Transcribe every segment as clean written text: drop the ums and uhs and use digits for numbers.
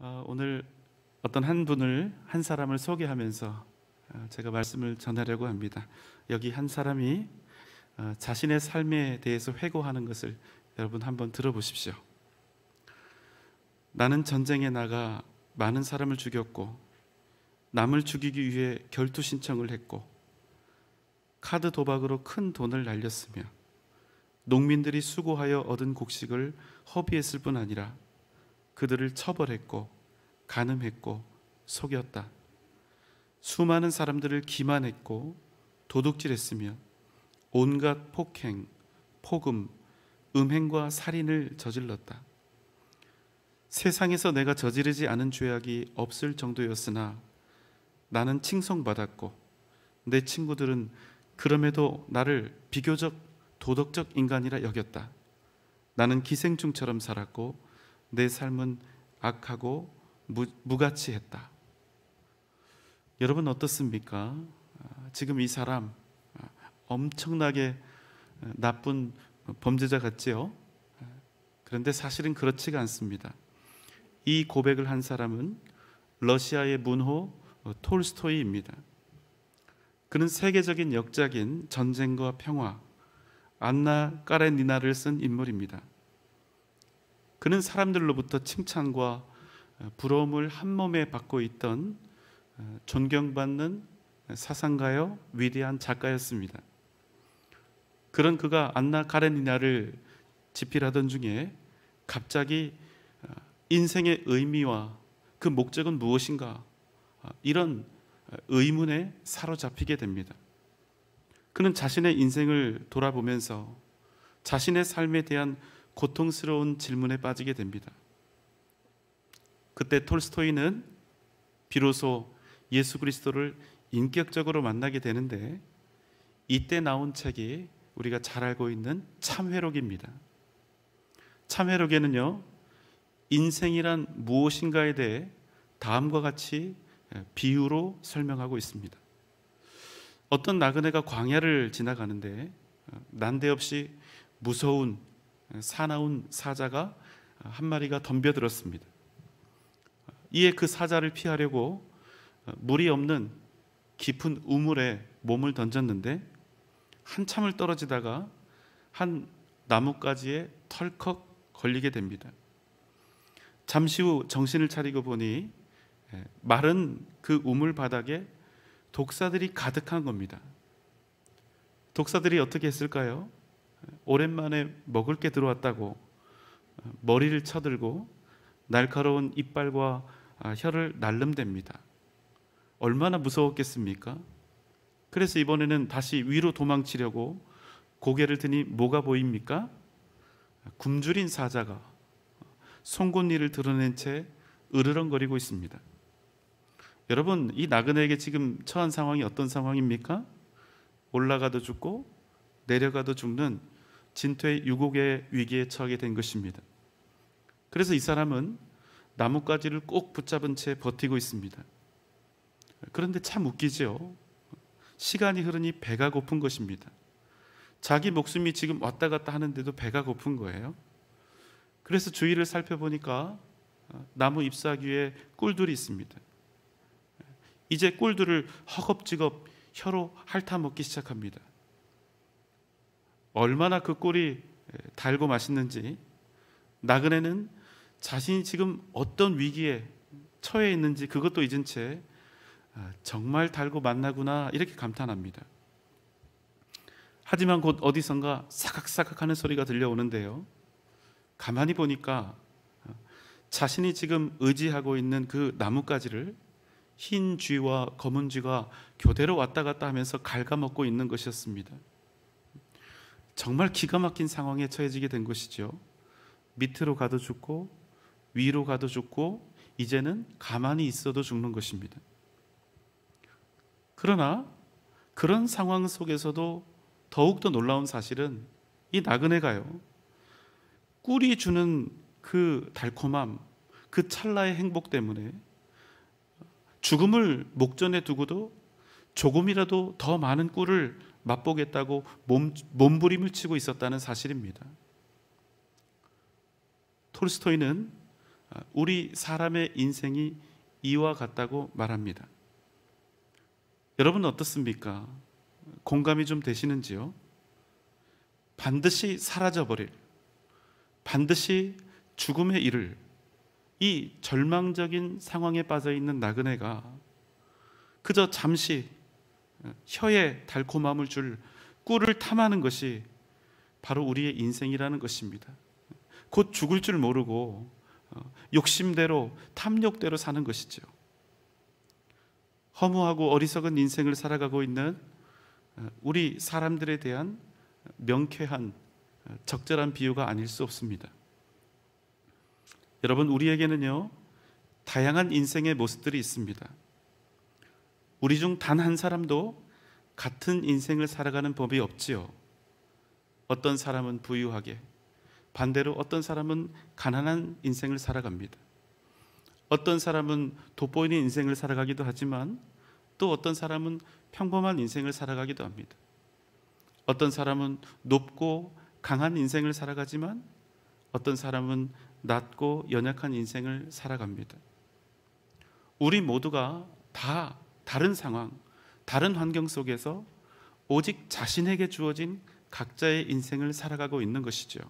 오늘 어떤 한 사람을 소개하면서 제가 말씀을 전하려고 합니다. 여기 한 사람이 자신의 삶에 대해서 회고하는 것을 여러분 한번 들어보십시오. 나는 전쟁에 나가 많은 사람을 죽였고, 남을 죽이기 위해 결투 신청을 했고, 카드 도박으로 큰 돈을 날렸으며, 농민들이 수고하여 얻은 곡식을 허비했을 뿐 아니라 그들을 처벌했고 간음했고 속였다. 수많은 사람들을 기만했고 도둑질했으며 온갖 폭행, 폭음, 음행과 살인을 저질렀다. 세상에서 내가 저지르지 않은 죄악이 없을 정도였으나 나는 칭송받았고 내 친구들은 그럼에도 나를 비교적 도덕적 인간이라 여겼다. 나는 기생충처럼 살았고 내 삶은 악하고 무가치했다. 여러분 어떻습니까? 지금 이 사람 엄청나게 나쁜 범죄자 같지요? 그런데 사실은 그렇지가 않습니다. 이 고백을 한 사람은 러시아의 문호 톨스토이입니다. 그는 세계적인 역작인 전쟁과 평화, 안나 까레니나를 쓴 인물입니다. 그는 사람들로부터 칭찬과 부러움을 한몸에 받고 있던 존경받는 사상가요, 위대한 작가였습니다. 그런 그가 안나 카레니나를 집필하던 중에 갑자기 인생의 의미와 그 목적은 무엇인가, 이런 의문에 사로잡히게 됩니다. 그는 자신의 인생을 돌아보면서 자신의 삶에 대한 고통스러운 질문에 빠지게 됩니다. 그때 톨스토이는 비로소 예수 그리스도를 인격적으로 만나게 되는데, 이때 나온 책이 우리가 잘 알고 있는 참회록입니다. 참회록에는요, 인생이란 무엇인가에 대해 다음과 같이 비유로 설명하고 있습니다. 어떤 나그네가 광야를 지나가는데 난데없이 무서운 사나운 사자가 한 마리가 덤벼들었습니다. 이에 그 사자를 피하려고 물이 없는 깊은 우물에 몸을 던졌는데 한참을 떨어지다가 한 나뭇가지에 털컥 걸리게 됩니다. 잠시 후 정신을 차리고 보니 마른 그 우물 바닥에 독사들이 가득한 겁니다. 독사들이 어떻게 했을까요? 오랜만에 먹을 게 들어왔다고 머리를 쳐들고 날카로운 이빨과 혀를 날름댑니다. 얼마나 무서웠겠습니까? 그래서 이번에는 다시 위로 도망치려고 고개를 드니 뭐가 보입니까? 굶주린 사자가 송곳니를 드러낸 채 으르렁거리고 있습니다. 여러분, 이 나그네에게 지금 처한 상황이 어떤 상황입니까? 올라가도 죽고 내려가도 죽는 진퇴 유곡의 위기에 처하게 된 것입니다. 그래서 이 사람은 나뭇가지를 꼭 붙잡은 채 버티고 있습니다. 그런데 참 웃기죠. 시간이 흐르니 배가 고픈 것입니다. 자기 목숨이 지금 왔다 갔다 하는데도 배가 고픈 거예요. 그래서 주위를 살펴보니까 나무 잎사귀에 꿀들이 있습니다. 이제 꿀들을 허겁지겁 혀로 핥아먹기 시작합니다. 얼마나 그 꿀이 달고 맛있는지 나그네는 자신이 지금 어떤 위기에 처해 있는지 그것도 잊은 채 정말 달고 맛나구나 이렇게 감탄합니다. 하지만 곧 어디선가 사각사각 하는 소리가 들려오는데요, 가만히 보니까 자신이 지금 의지하고 있는 그 나뭇가지를 흰 쥐와 검은 쥐가 교대로 왔다 갔다 하면서 갉아먹고 있는 것이었습니다. 정말 기가 막힌 상황에 처해지게 된 것이죠. 밑으로 가도 죽고 위로 가도 죽고 이제는 가만히 있어도 죽는 것입니다. 그러나 그런 상황 속에서도 더욱더 놀라운 사실은 이 나그네가요, 꿀이 주는 그 달콤함, 그 찰나의 행복 때문에 죽음을 목전에 두고도 조금이라도 더 많은 꿀을 맛보겠다고 몸부림을 치고 있었다는 사실입니다. 톨스토이는 우리 사람의 인생이 이와 같다고 말합니다. 여러분 어떻습니까? 공감이 좀 되시는지요? 반드시 사라져버릴, 반드시 죽음에 이를 이 절망적인 상황에 빠져있는 나그네가 그저 잠시 혀에 달콤함을 줄 꿀을 탐하는 것이 바로 우리의 인생이라는 것입니다. 곧 죽을 줄 모르고 욕심대로 탐욕대로 사는 것이죠. 허무하고 어리석은 인생을 살아가고 있는 우리 사람들에 대한 명쾌한 적절한 비유가 아닐 수 없습니다. 여러분, 우리에게는요 다양한 인생의 모습들이 있습니다. 우리 중 단 한 사람도 같은 인생을 살아가는 법이 없지요. 어떤 사람은 부유하게, 반대로 어떤 사람은 가난한 인생을 살아갑니다. 어떤 사람은 돋보이는 인생을 살아가기도 하지만 또 어떤 사람은 평범한 인생을 살아가기도 합니다. 어떤 사람은 높고 강한 인생을 살아가지만 어떤 사람은 낮고 연약한 인생을 살아갑니다. 우리 모두가 다 다른 상황, 다른 환경 속에서 오직 자신에게 주어진 각자의 인생을 살아가고 있는 것이죠.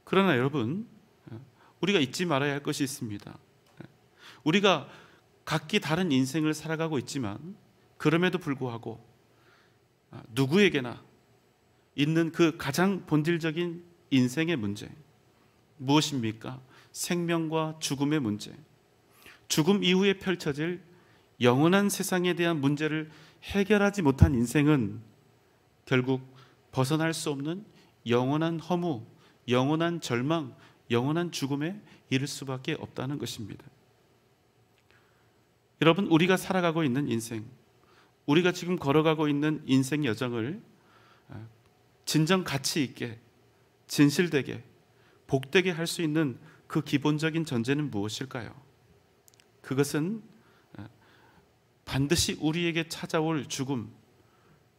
그러나 여러분, 우리가 잊지 말아야 할 것이 있습니다. 우리가 각기 다른 인생을 살아가고 있지만 그럼에도 불구하고 누구에게나 있는 그 가장 본질적인 인생의 문제, 무엇입니까? 생명과 죽음의 문제, 죽음 이후에 펼쳐질 영원한 세상에 대한 문제를 해결하지 못한 인생은 결국 벗어날 수 없는 영원한 허무, 영원한 절망, 영원한 죽음에 이를 수밖에 없다는 것입니다. 여러분, 우리가 살아가고 있는 인생, 우리가 지금 걸어가고 있는 인생 여정을 진정 가치 있게, 진실되게, 복되게 할 수 있는 그 기본적인 전제는 무엇일까요? 그것은 반드시 우리에게 찾아올 죽음,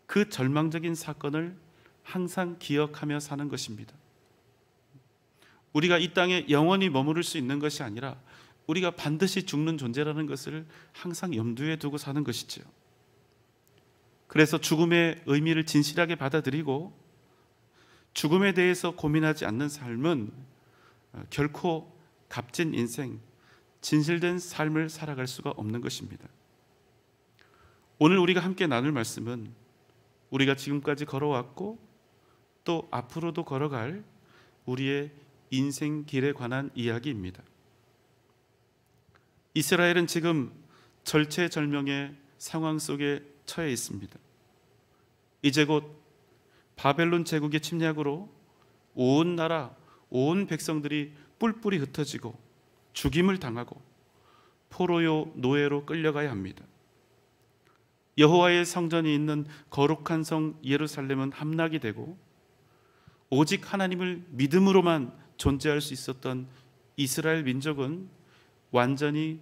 그 절망적인 사건을 항상 기억하며 사는 것입니다. 우리가 이 땅에 영원히 머무를 수 있는 것이 아니라 우리가 반드시 죽는 존재라는 것을 항상 염두에 두고 사는 것이죠. 그래서 죽음의 의미를 진실하게 받아들이고 죽음에 대해서 고민하지 않는 삶은 결코 값진 인생, 진실된 삶을 살아갈 수가 없는 것입니다. 오늘 우리가 함께 나눌 말씀은 우리가 지금까지 걸어왔고 또 앞으로도 걸어갈 우리의 인생 길에 관한 이야기입니다. 이스라엘은 지금 절체절명의 상황 속에 처해 있습니다. 이제 곧 바벨론 제국의 침략으로 온 나라, 온 백성들이 뿔뿔이 흩어지고 죽임을 당하고 포로요 노예로 끌려가야 합니다. 여호와의 성전이 있는 거룩한 성 예루살렘은 함락이 되고 오직 하나님을 믿음으로만 존재할 수 있었던 이스라엘 민족은 완전히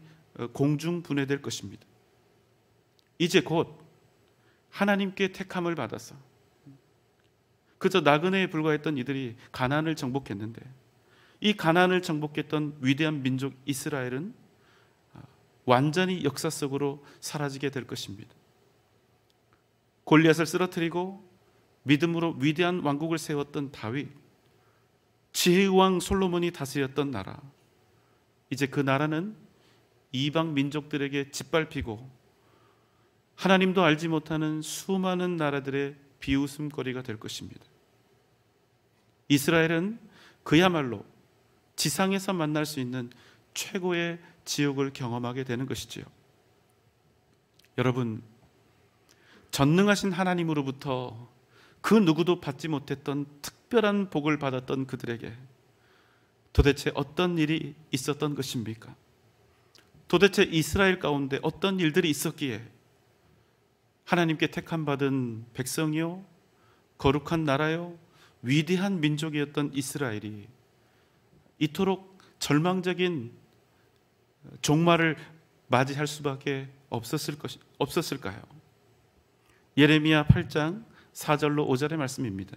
공중분해될 것입니다. 이제 곧 하나님께 택함을 받아서 그저 나그네에 불과했던 이들이 가나안을 정복했는데 이 가나안을 정복했던 위대한 민족 이스라엘은 완전히 역사 속으로 사라지게 될 것입니다. 골리앗을 쓰러뜨리고 믿음으로 위대한 왕국을 세웠던 다윗, 지혜의 왕 솔로몬이 다스렸던 나라, 이제 그 나라는 이방 민족들에게 짓밟히고 하나님도 알지 못하는 수많은 나라들의 비웃음거리가 될 것입니다. 이스라엘은 그야말로 지상에서 만날 수 있는 최고의 지옥을 경험하게 되는 것이지요. 여러분, 전능하신 하나님으로부터 그 누구도 받지 못했던 특별한 복을 받았던 그들에게 도대체 어떤 일이 있었던 것입니까? 도대체 이스라엘 가운데 어떤 일들이 있었기에 하나님께 택함받은 백성이요, 거룩한 나라요, 위대한 민족이었던 이스라엘이 이토록 절망적인 종말을 맞이할 수밖에 없었을까요? 예레미야 8장 4절로 5절의 말씀입니다.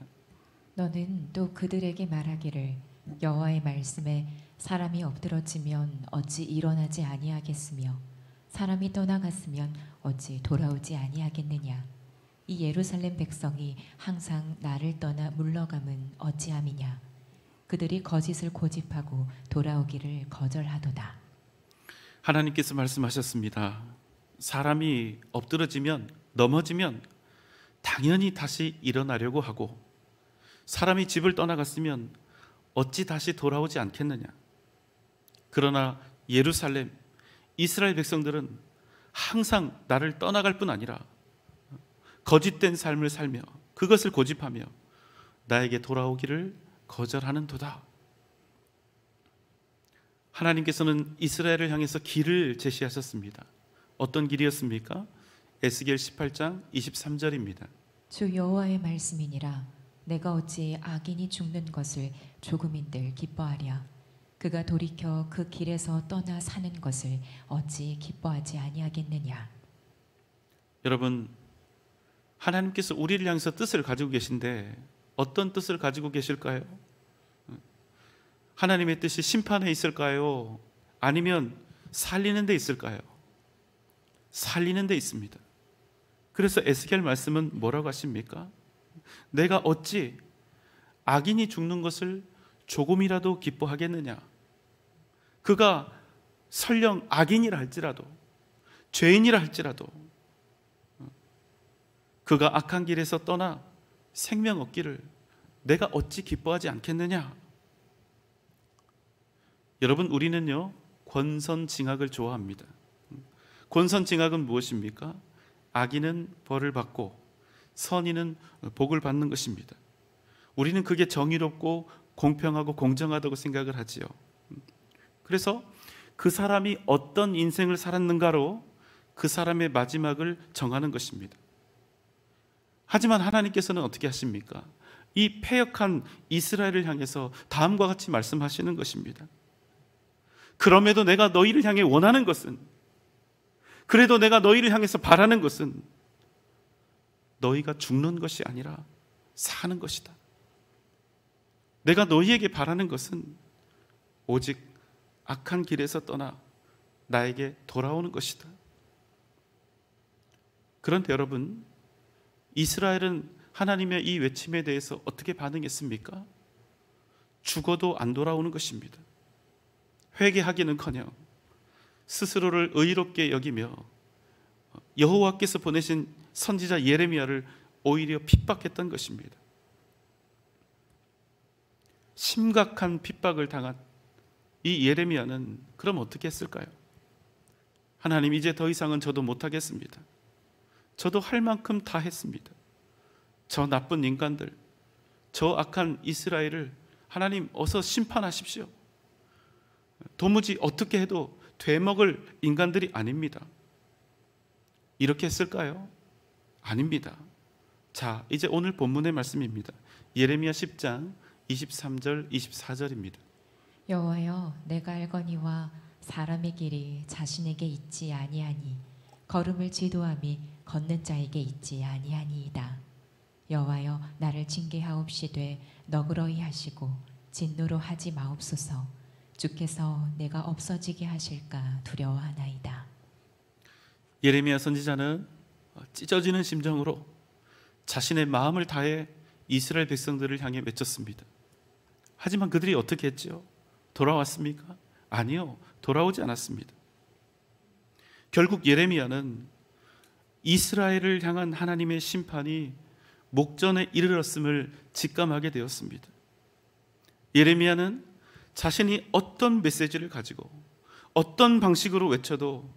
너는 또 그들에게 말하기를 여호와의 말씀에 사람이 엎드러지면 어찌 일어나지 아니하겠으며 사람이 떠나갔으면 어찌 돌아오지 아니하겠느냐. 이 예루살렘 백성이 항상 나를 떠나 물러감은 어찌함이냐. 그들이 거짓을 고집하고 돌아오기를 거절하도다. 하나님께서 말씀하셨습니다. 사람이 엎드러지면, 넘어지면 당연히 다시 일어나려고 하고, 사람이 집을 떠나갔으면 어찌 다시 돌아오지 않겠느냐. 그러나 예루살렘, 이스라엘 백성들은 항상 나를 떠나갈 뿐 아니라 거짓된 삶을 살며 그것을 고집하며 나에게 돌아오기를 거절하는도다. 하나님께서는 이스라엘을 향해서 길을 제시하셨습니다. 어떤 길이었습니까? 에스겔 18장 23절입니다. 주 여호와의 말씀이니라. 내가 어찌 악인이 죽는 것을 조금인들 기뻐하랴. 그가 돌이켜 그 길에서 떠나 사는 것을 어찌 기뻐하지 아니하겠느냐. 여러분, 하나님께서 우리를 향해서 뜻을 가지고 계신데 어떤 뜻을 가지고 계실까요? 하나님의 뜻이 심판에 있을까요? 아니면 살리는 데 있을까요? 살리는 데 있습니다. 그래서 에스겔 말씀은 뭐라고 하십니까? 내가 어찌 악인이 죽는 것을 조금이라도 기뻐하겠느냐. 그가 설령 악인이라 할지라도, 죄인이라 할지라도 그가 악한 길에서 떠나 생명 얻기를 내가 어찌 기뻐하지 않겠느냐. 여러분, 우리는요 권선징악을 좋아합니다. 권선징악은 무엇입니까? 악인은 벌을 받고 선인은 복을 받는 것입니다. 우리는 그게 정의롭고 공평하고 공정하다고 생각을 하지요. 그래서 그 사람이 어떤 인생을 살았는가로 그 사람의 마지막을 정하는 것입니다. 하지만 하나님께서는 어떻게 하십니까? 이 패역한 이스라엘을 향해서 다음과 같이 말씀하시는 것입니다. 그럼에도 내가 너희를 향해 원하는 것은, 그래도 내가 너희를 향해서 바라는 것은 너희가 죽는 것이 아니라 사는 것이다. 내가 너희에게 바라는 것은 오직 악한 길에서 떠나 나에게 돌아오는 것이다. 그런데 여러분, 이스라엘은 하나님의 이 외침에 대해서 어떻게 반응했습니까? 죽어도 안 돌아오는 것입니다. 회개하기는커녕 스스로를 의롭게 여기며 여호와께서 보내신 선지자 예레미야를 오히려 핍박했던 것입니다. 심각한 핍박을 당한 이 예레미야는 그럼 어떻게 했을까요? 하나님, 이제 더 이상은 저도 못하겠습니다. 저도 할 만큼 다 했습니다. 저 나쁜 인간들, 저 악한 이스라엘을 하나님 어서 심판하십시오. 도무지 어떻게 해도 되먹을 인간들이 아닙니다. 이렇게 했을까요? 아닙니다. 자, 이제 오늘 본문의 말씀입니다. 예레미야 10장 23절 24절입니다. 여호와여, 내가 알거니와 사람의 길이 자신에게 있지 아니하니 걸음을 지도함이 걷는 자에게 있지 아니하니이다. 여호와여, 나를 징계하옵시되 너그러이 하시고 진노로 하지 마옵소서. 주께서 내가 없어지게 하실까 두려워하나이다. 예레미야 선지자는 찢어지는 심정으로 자신의 마음을 다해 이스라엘 백성들을 향해 외쳤습니다. 하지만 그들이 어떻게 했죠? 돌아왔습니까? 아니요, 돌아오지 않았습니다. 결국 예레미야는 이스라엘을 향한 하나님의 심판이 목전에 이르렀음을 직감하게 되었습니다. 예레미야는 자신이 어떤 메시지를 가지고 어떤 방식으로 외쳐도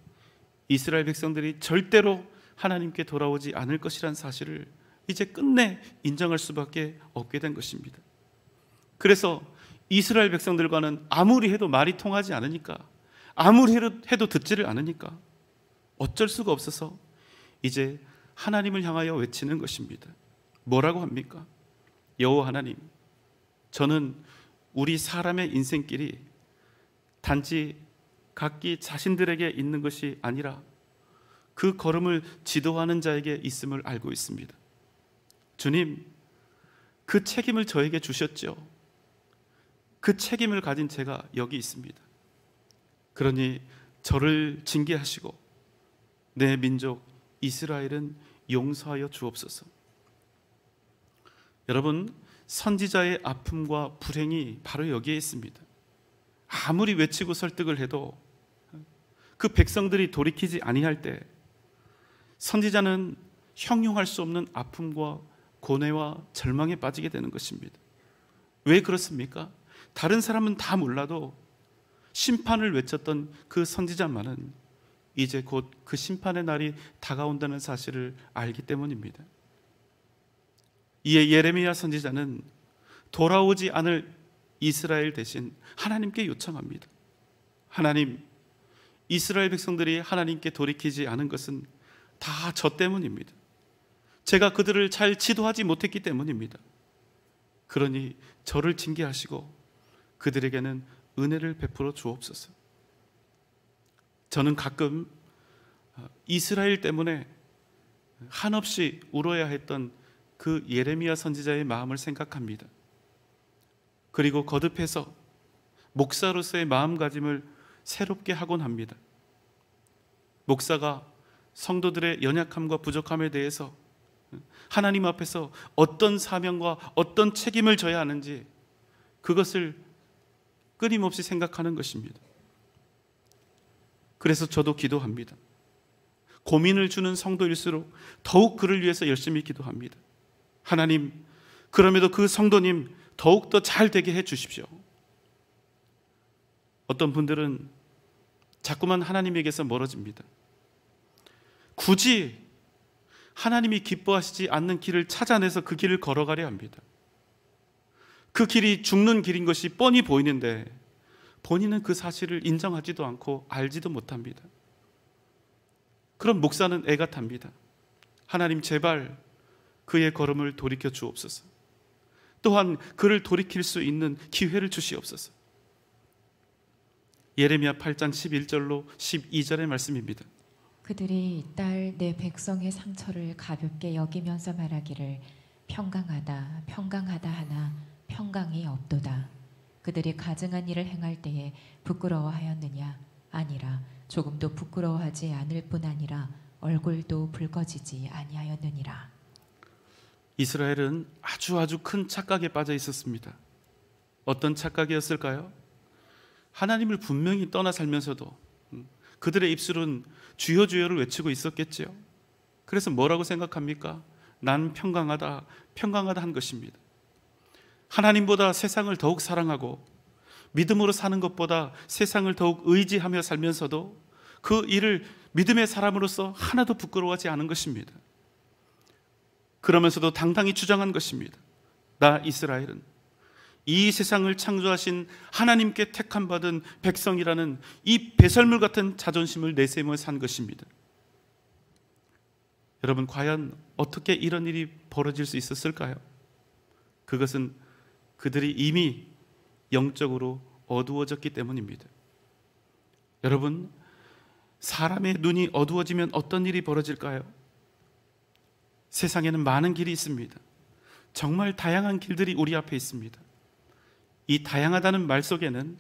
이스라엘 백성들이 절대로 하나님께 돌아오지 않을 것이란 사실을 이제 끝내 인정할 수밖에 없게 된 것입니다. 그래서 이스라엘 백성들과는 아무리 해도 말이 통하지 않으니까, 아무리 해도 듣지를 않으니까 어쩔 수가 없어서 이제 하나님을 향하여 외치는 것입니다. 뭐라고 합니까? 여호와 하나님, 저는 우리 사람의 인생길이 단지 각기 자신들에게 있는 것이 아니라 그 걸음을 지도하는 자에게 있음을 알고 있습니다. 주님, 그 책임을 저에게 주셨죠. 그 책임을 가진 제가 여기 있습니다. 그러니 저를 징계하시고 내 민족 이스라엘은 용서하여 주옵소서. 여러분, 선지자의 아픔과 불행이 바로 여기에 있습니다. 아무리 외치고 설득을 해도 그 백성들이 돌이키지 아니할 때 선지자는 형용할 수 없는 아픔과 고뇌와 절망에 빠지게 되는 것입니다. 왜 그렇습니까? 다른 사람은 다 몰라도 심판을 외쳤던 그 선지자만은 이제 곧 그 심판의 날이 다가온다는 사실을 알기 때문입니다. 이에 예레미야 선지자는 돌아오지 않을 이스라엘 대신 하나님께 요청합니다. 하나님, 이스라엘 백성들이 하나님께 돌이키지 않은 것은 다 저 때문입니다. 제가 그들을 잘 지도하지 못했기 때문입니다. 그러니 저를 징계하시고 그들에게는 은혜를 베풀어 주옵소서. 저는 가끔 이스라엘 때문에 한없이 울어야 했던 그 예레미야 선지자의 마음을 생각합니다. 그리고 거듭해서 목사로서의 마음가짐을 새롭게 하곤 합니다. 목사가 성도들의 연약함과 부족함에 대해서 하나님 앞에서 어떤 사명과 어떤 책임을 져야 하는지 그것을 끊임없이 생각하는 것입니다. 그래서 저도 기도합니다. 고민을 주는 성도일수록 더욱 그를 위해서 열심히 기도합니다. 하나님, 그럼에도 그 성도님 더욱더 잘 되게 해 주십시오. 어떤 분들은 자꾸만 하나님에게서 멀어집니다. 굳이 하나님이 기뻐하시지 않는 길을 찾아내서 그 길을 걸어가려 합니다. 그 길이 죽는 길인 것이 뻔히 보이는데 본인은 그 사실을 인정하지도 않고 알지도 못합니다. 그럼 목사는 애가 탑니다. 하나님, 제발 그의 걸음을 돌이켜 주옵소서. 또한 그를 돌이킬 수 있는 기회를 주시옵소서. 예레미야 8장 11절로 12절의 말씀입니다. 그들이 딸 내 백성의 상처를 가볍게 여기면서 말하기를 평강하다 평강하다 하나 평강이 없도다. 그들이 가증한 일을 행할 때에 부끄러워하였느냐? 아니라 조금도 부끄러워하지 않을 뿐 아니라 얼굴도 붉어지지 아니하였느니라. 이스라엘은 아주 큰 착각에 빠져 있었습니다. 어떤 착각이었을까요? 하나님을 분명히 떠나 살면서도 그들의 입술은 주여 주여를 외치고 있었겠지요. 그래서 뭐라고 생각합니까? 난 평강하다 평강하다 한 것입니다. 하나님보다 세상을 더욱 사랑하고 믿음으로 사는 것보다 세상을 더욱 의지하며 살면서도 그 일을 믿음의 사람으로서 하나도 부끄러워하지 않은 것입니다. 그러면서도 당당히 주장한 것입니다. 나 이스라엘은 이 세상을 창조하신 하나님께 택함 받은 백성이라는 이 배설물 같은 자존심을 내세우며 산 것입니다. 여러분, 과연 어떻게 이런 일이 벌어질 수 있었을까요? 그것은 그들이 이미 영적으로 어두워졌기 때문입니다. 여러분, 사람의 눈이 어두워지면 어떤 일이 벌어질까요? 세상에는 많은 길이 있습니다. 정말 다양한 길들이 우리 앞에 있습니다. 이 다양하다는 말 속에는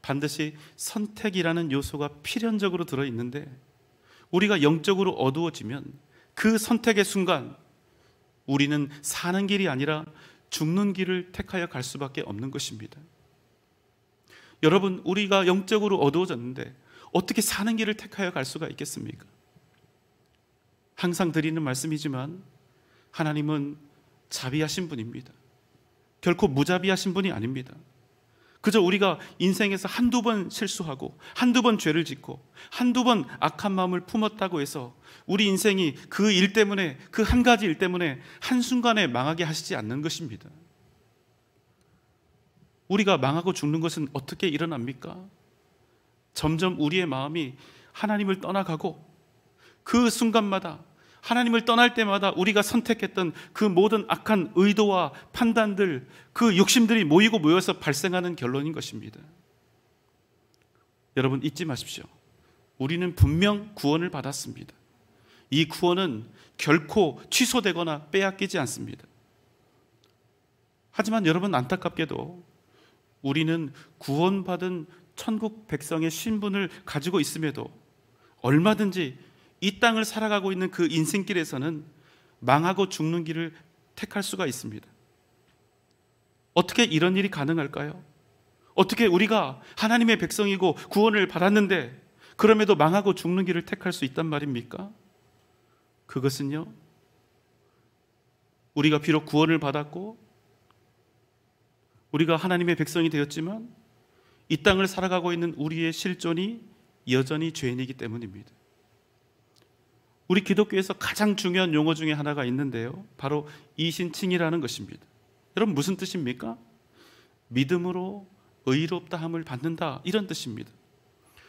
반드시 선택이라는 요소가 필연적으로 들어있는데 우리가 영적으로 어두워지면 그 선택의 순간 우리는 사는 길이 아니라 죽는 길을 택하여 갈 수밖에 없는 것입니다. 여러분, 우리가 영적으로 어두워졌는데 어떻게 사는 길을 택하여 갈 수가 있겠습니까? 항상 드리는 말씀이지만 하나님은 자비하신 분입니다. 결코 무자비하신 분이 아닙니다. 그저 우리가 인생에서 한두 번 실수하고 한두 번 죄를 짓고 한두 번 악한 마음을 품었다고 해서 우리 인생이 그 일 때문에, 그 한 가지 일 때문에 한순간에 망하게 하시지 않는 것입니다. 우리가 망하고 죽는 것은 어떻게 일어납니까? 점점 우리의 마음이 하나님을 떠나가고 그 순간마다, 하나님을 떠날 때마다 우리가 선택했던 그 모든 악한 의도와 판단들, 그 욕심들이 모이고 모여서 발생하는 결론인 것입니다. 여러분, 잊지 마십시오. 우리는 분명 구원을 받았습니다. 이 구원은 결코 취소되거나 빼앗기지 않습니다. 하지만 여러분, 안타깝게도 우리는 구원받은 천국 백성의 신분을 가지고 있음에도 얼마든지 이 땅을 살아가고 있는 그 인생길에서는 망하고 죽는 길을 택할 수가 있습니다. 어떻게 이런 일이 가능할까요? 어떻게 우리가 하나님의 백성이고 구원을 받았는데 그럼에도 망하고 죽는 길을 택할 수 있단 말입니까? 그것은요, 우리가 비록 구원을 받았고 우리가 하나님의 백성이 되었지만 이 땅을 살아가고 있는 우리의 실존이 여전히 죄인이기 때문입니다. 우리 기독교에서 가장 중요한 용어 중에 하나가 있는데요, 바로 이신칭이라는 것입니다. 여러분, 무슨 뜻입니까? 믿음으로 의롭다함을 받는다, 이런 뜻입니다.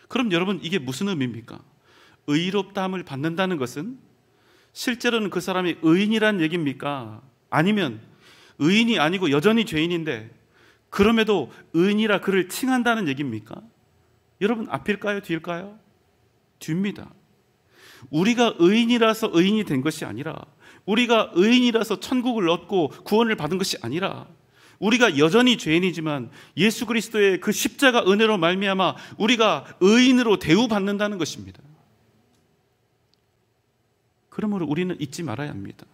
그럼 여러분, 이게 무슨 의미입니까? 의롭다함을 받는다는 것은 실제로는 그 사람이 의인이란 얘기입니까? 아니면 의인이 아니고 여전히 죄인인데 그럼에도 의인이라 그를 칭한다는 얘기입니까? 여러분, 앞일까요? 뒤일까요? 뒤입니다. 우리가 의인이라서 의인이 된 것이 아니라, 우리가 의인이라서 천국을 얻고 구원을 받은 것이 아니라, 우리가 여전히 죄인이지만 예수 그리스도의 그 십자가 은혜로 말미암아 우리가 의인으로 대우받는다는 것입니다. 그러므로 우리는 잊지 말아야 합니다.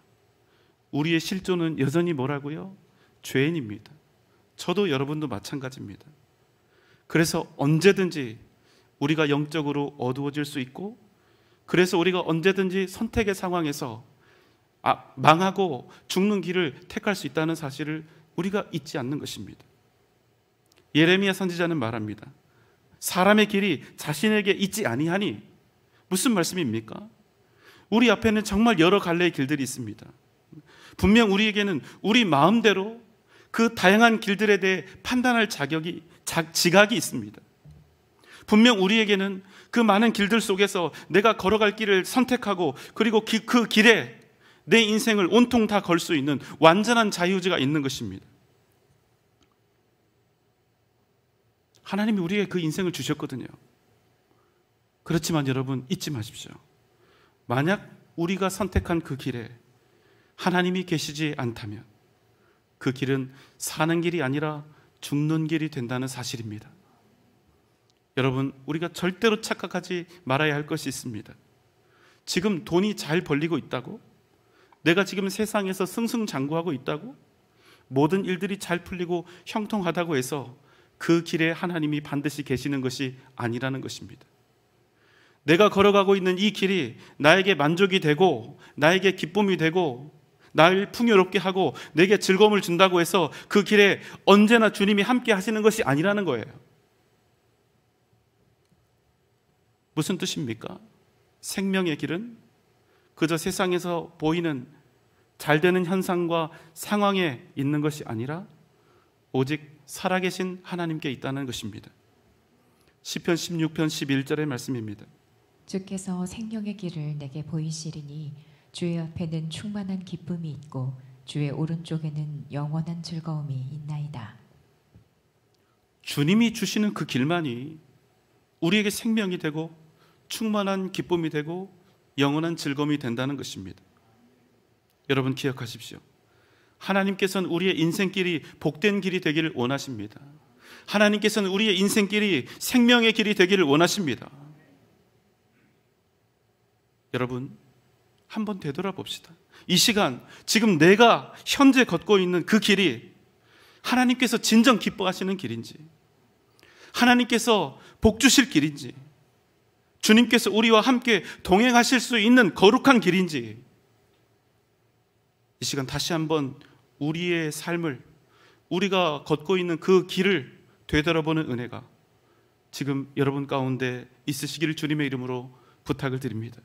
우리의 실존은 여전히 뭐라고요? 죄인입니다. 저도 여러분도 마찬가지입니다. 그래서 언제든지 우리가 영적으로 어두워질 수 있고, 그래서 우리가 언제든지 선택의 상황에서 망하고 죽는 길을 택할 수 있다는 사실을 우리가 잊지 않는 것입니다. 예레미야 선지자는 말합니다. 사람의 길이 자신에게 있지 아니하니. 무슨 말씀입니까? 우리 앞에는 정말 여러 갈래의 길들이 있습니다. 분명 우리에게는 우리 마음대로 그 다양한 길들에 대해 판단할 지각이 있습니다. 분명 우리에게는 그 많은 길들 속에서 내가 걸어갈 길을 선택하고, 그리고 그 길에 내 인생을 온통 다 걸 수 있는 완전한 자유의지가 있는 것입니다. 하나님이 우리에게 그 인생을 주셨거든요. 그렇지만 여러분, 잊지 마십시오. 만약 우리가 선택한 그 길에 하나님이 계시지 않다면 그 길은 사는 길이 아니라 죽는 길이 된다는 사실입니다. 여러분, 우리가 절대로 착각하지 말아야 할 것이 있습니다. 지금 돈이 잘 벌리고 있다고, 내가 지금 세상에서 승승장구하고 있다고, 모든 일들이 잘 풀리고 형통하다고 해서 그 길에 하나님이 반드시 계시는 것이 아니라는 것입니다. 내가 걸어가고 있는 이 길이 나에게 만족이 되고 나에게 기쁨이 되고 나를 풍요롭게 하고 내게 즐거움을 준다고 해서 그 길에 언제나 주님이 함께 하시는 것이 아니라는 거예요. 무슨 뜻입니까? 생명의 길은 그저 세상에서 보이는 잘 되는 현상과 상황에 있는 것이 아니라 오직 살아계신 하나님께 있다는 것입니다. 시편 16편 11절의 말씀입니다. 주께서 생명의 길을 내게 보이시리니 주의 앞에는 충만한 기쁨이 있고 주의 오른쪽에는 영원한 즐거움이 있나이다. 주님이 주시는 그 길만이 우리에게 생명이 되고 충만한 기쁨이 되고 영원한 즐거움이 된다는 것입니다. 여러분, 기억하십시오. 하나님께서는 우리의 인생길이 복된 길이 되기를 원하십니다. 하나님께서는 우리의 인생길이 생명의 길이 되기를 원하십니다. 여러분, 한번 되돌아봅시다. 이 시간, 지금 내가 현재 걷고 있는 그 길이 하나님께서 진정 기뻐하시는 길인지, 하나님께서 복 주실 길인지, 주님께서 우리와 함께 동행하실 수 있는 거룩한 길인지, 이 시간 다시 한번 우리의 삶을, 우리가 걷고 있는 그 길을 되돌아보는 은혜가 지금 여러분 가운데 있으시기를 주님의 이름으로 부탁을 드립니다.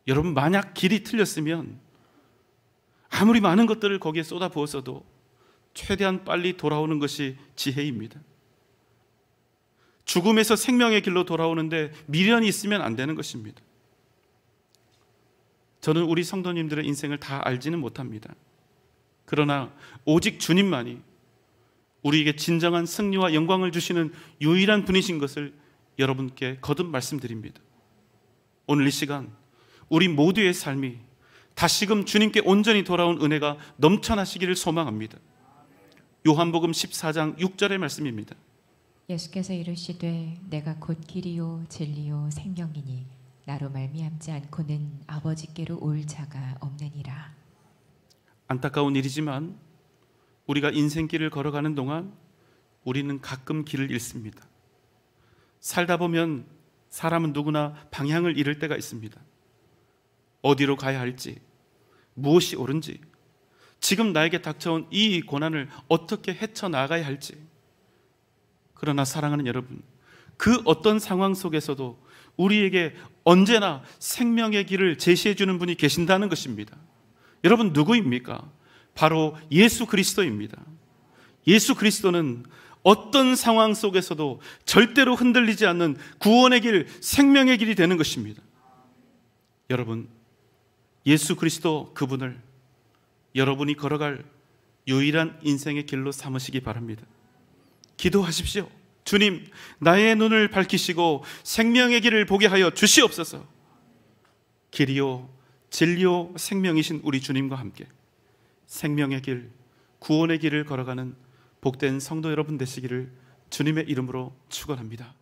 여러분, 만약 길이 틀렸으면 아무리 많은 것들을 거기에 쏟아부었어도 최대한 빨리 돌아오는 것이 지혜입니다. 죽음에서 생명의 길로 돌아오는데 미련이 있으면 안 되는 것입니다. 저는 우리 성도님들의 인생을 다 알지는 못합니다. 그러나 오직 주님만이 우리에게 진정한 승리와 영광을 주시는 유일한 분이신 것을 여러분께 거듭 말씀드립니다. 오늘 이 시간 우리 모두의 삶이 다시금 주님께 온전히 돌아온 은혜가 넘쳐나시기를 소망합니다. 요한복음 14장 6절의 말씀입니다. 예수께서 이르시되 내가 곧 길이요 진리요 생명이니 나로 말미암지 않고는 아버지께로 올 자가 없느니라. 안타까운 일이지만 우리가 인생길을 걸어가는 동안 우리는 가끔 길을 잃습니다. 살다 보면 사람은 누구나 방향을 잃을 때가 있습니다. 어디로 가야 할지, 무엇이 옳은지, 지금 나에게 닥쳐온 이 고난을 어떻게 헤쳐나가야 할지. 그러나 사랑하는 여러분, 그 어떤 상황 속에서도 우리에게 언제나 생명의 길을 제시해 주는 분이 계신다는 것입니다. 여러분, 누구입니까? 바로 예수 그리스도입니다. 예수 그리스도는 어떤 상황 속에서도 절대로 흔들리지 않는 구원의 길, 생명의 길이 되는 것입니다. 여러분, 예수 그리스도 그분을 여러분이 걸어갈 유일한 인생의 길로 삼으시기 바랍니다. 기도하십시오. 주님, 나의 눈을 밝히시고 생명의 길을 보게 하여 주시옵소서. 길이요 진리요 생명이신 우리 주님과 함께 생명의 길, 구원의 길을 걸어가는 복된 성도 여러분 되시기를 주님의 이름으로 축원합니다.